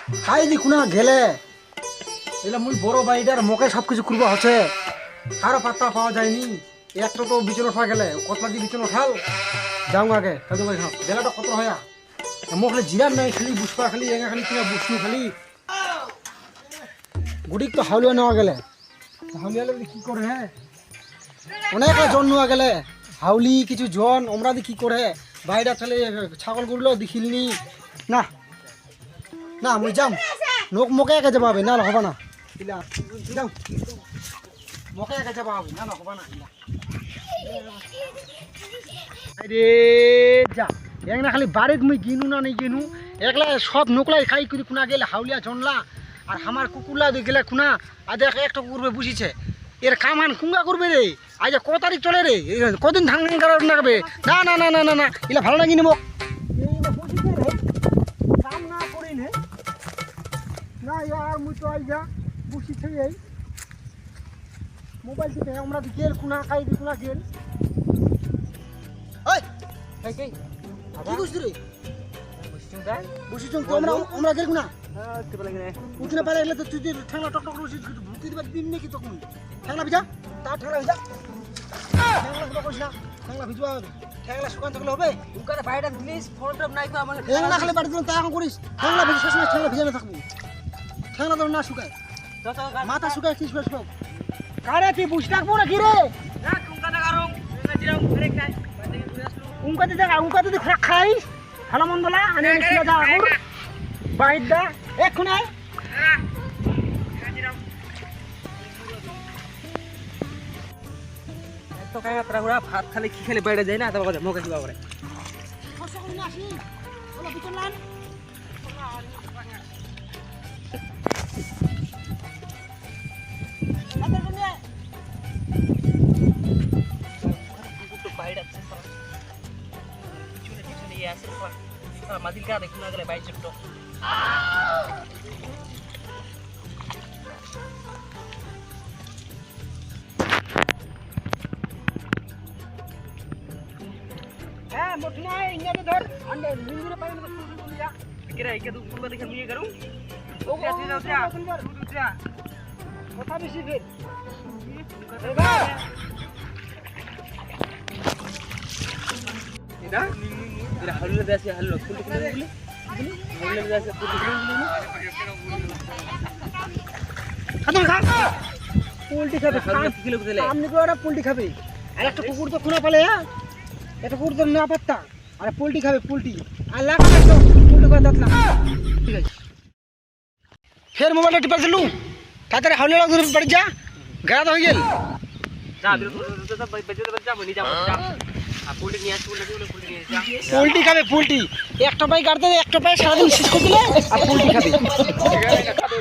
খাই দেখু না গেলে এলা মুই বড় বাড়িটার মোকে সব কিছু করবা হচ্ছে কারো পাত্তা পাওয়া যায়নি। একটা তো বিছন ওঠা গেলে কতলা দিয়ে বিছন ওঠাল যাও আগে কাজু ভাই খাও বেলাটা কত হয়া মোকলে জিরার নাই খালি বুসপা খালি এঙ্গা খালি কিনা বুসনু খালি গুড়িক তো হাউলিয়া নেওয়া গেলে হাউলিয়া কি করে হ্যাঁ অনেক জন নেওয়া গেলে হাউলি কিছু জন আমরা কি করে বাইরে তাহলে ছাগল গরুলো দেখিলনি না না মুই যাম নোক মোকে একা যাবা হবে না হবে না যাও মোকে একা যাবা হবে না হবে না আরে যা একনা খালি বাড়িত মুই গিনু না নেই গিনু একলা সব নোকলাই খাই করে কুনা গেলে হাউলিয়া জনলা আর আমার কুকুরলা দিয়ে গেলে কুনা আজ একটা কুকুর বুঝিছে এর কামান কুঙ্গা করবে রে আজ ক তারিখ চলে রে কদিন ধান করার নাকবে না না না না না না এলা ভালো লাগি নেব কাম না করি নে না ইয়ার মুই তো আইজা বুঝি থেকে মোবাইল থেকে আমরা তো গেল কুনা খাই দি কুনা গেল ওই এই কি বুঝছিস রে বুঝছিস তো আমরা গেল কুনা উঠনে পারে এলে তো তুই ঠেলা টক টক রুচি ভুতি দিবা দিন নাকি তখন ঠেলা ভিজা তা ঠেলা ভিজা ঠেলা কইছ না ঠেলা ভিজবা ঠেলা শুকান থাকলে হবে উকারে বাইরে দিলিস ফোন টপ নাই তো আমার ঠেলা খালি বাড়ি দিন তা এখন করিস ঠেলা ভিজা শেষ না ঠেলা ভিজা না থাকবি ঠেলা তো না শুকায় মাথা শুকায় কিস বেশ সব কারে তুই বুঝ রাখবো না কি রে না কুমকাটা কারো জিরাও ফেরে খাই উমকাতে তুই খাইস ভালো মন্দলা আনে ছিল যা আগুর বাইদা এখন আয় তো কায়া প্রাগুড়া ভাত খালি কি খেলে বাইরে যায় না তো কথা মোকে কিবা করে ফসল না আসি ওলা বিচন লান আতে দুনিয়া তো বাইরে আছে পিছনে এই আছে মাদিল কা দেখুন না গেলে বাইরে ছোট হ্যাঁ মোটনা ইংনে ধর আন্ডে লিঙ্গুরে পাই না শুরু যা কিরা একে দু পুরো দেখে নিয়ে করুম ও যাতি যাও যা শুরু যা কথা বেশি ফের এবার এটা এরা হলুদ দেশে হলুদ ফুল ফুল বলি হলুদ দেশে ফুল ফুল বলি খাতো খা পোল্ট্রি খাবে কি কিলো দিলে আমনি করে পোল্ট্রি খাবে আর একটা কুকুর তো খুনা পালে হ্যাঁ এটা কুকুর তো না পাত্তা আর পোল্ট্রি খাবে পোল্ট্রি আর লাখ তো পোল্ট্রি করে দাঁতলা ঠিক আছে ফের মোবাইলটা টিপা দিলু তাড়াতাড়ি হাওলে লাগা পড়ে যা গাড়া হয়ে গেল যা তো বেজে যা বনি যা আর পোল্ট্রি নিয়ে আসি পোল্ট্রি নিয়ে যা পোল্ট্রি খাবে পোল্ট্রি একটা পাই গাড়তে একটা পাই সারাদিন শেষ করে দিলে আর পোল্ট্রি খাবে